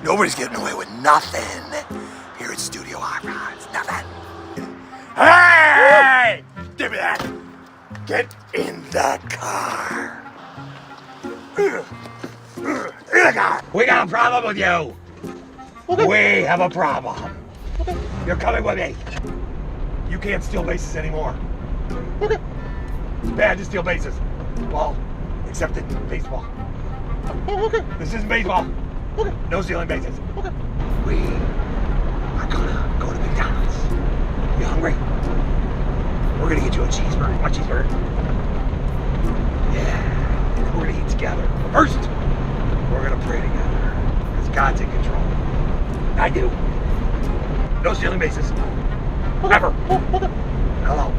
Nobody's getting away with nothing here at Studio Hotrods. Nothing. Hey! Give me that. Get in the car. In the car. We got a problem with you. Okay. We have a problem. Okay. You're coming with me. You can't steal bases anymore. Okay. It's bad to steal bases. Well, except in baseball. Okay. This isn't baseball. Okay. No stealing bases. Okay. We are gonna go to McDonald's. You hungry? We're gonna get you a cheeseburger. Want a cheeseburger? Yeah. And then we're gonna eat together. But first, we're gonna pray together. Because God's in control. I do. No stealing bases. Ever. Okay. Hello.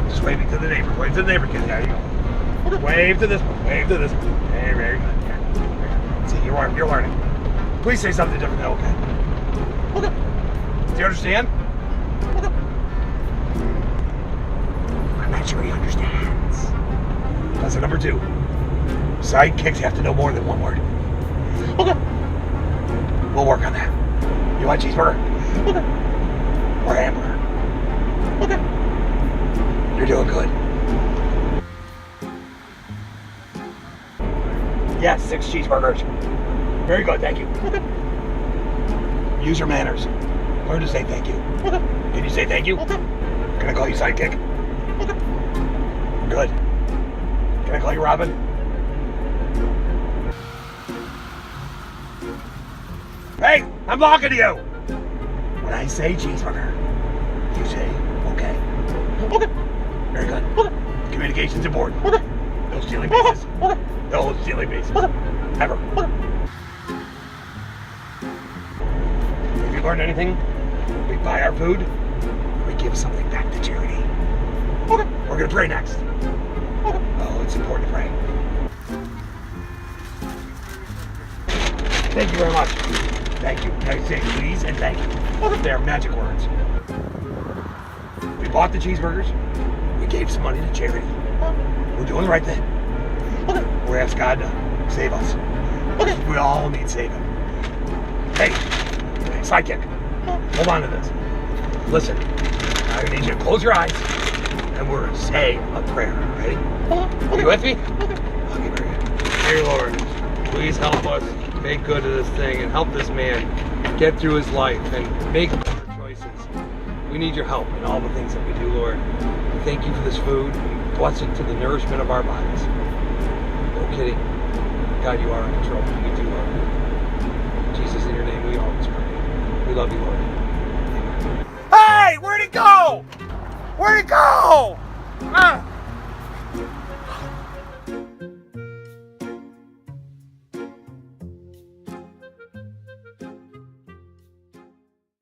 Just waving to the neighbor. Wave to the neighbor, kid. There you go. Wave to this one. Wave to this one. Hey, very good. Yeah. See, you're learning. Please say something different than okay. Okay. Do you understand? Okay. I'm not sure he understands. Lesson number 2. Sidekicks have to know more than one word. Okay. We'll work on that. You want cheeseburger? Okay. Or hamburger? Okay. You're doing good. Yes, 6 cheeseburgers. Very good, thank you. Okay. Use your manners. Learn to say thank you. Okay. Can you say thank you? Okay. Can I call you Sidekick? Okay. Good. Can I call you Robin? Hey, I'm talking to you! When I say cheeseburger, you say okay. Okay. Very good. Okay. Communication's important. Okay. No stealing bases. Okay. No stealing bases. Okay. Ever. Okay. If you learn anything, we buy our food, we give something back to charity. Okay. We're gonna pray next. Okay. Oh, it's important to pray. Thank you very much. Thank you. I say please and thank you. Okay. They're magic words. We bought the cheeseburgers. We gave some money to charity. We're doing the right thing. Okay. We're asking God to save us. Okay. We all need saving. Hey, Sidekick, hold on to this. Listen, I need you to close your eyes and we're gonna say a prayer. Ready? Are you with me? Okay, very good. Dear Lord, please help us make good of this thing and help this man get through his life and make better choices. We need your help in all the things that we do, Lord. We thank you for this food and bless it to the nourishment of our bodies. No kidding. God, you are in control. We do, Lord. Jesus, in your name, we always pray. We love you, Lord. Amen. Hey, where'd he go? Where'd he go?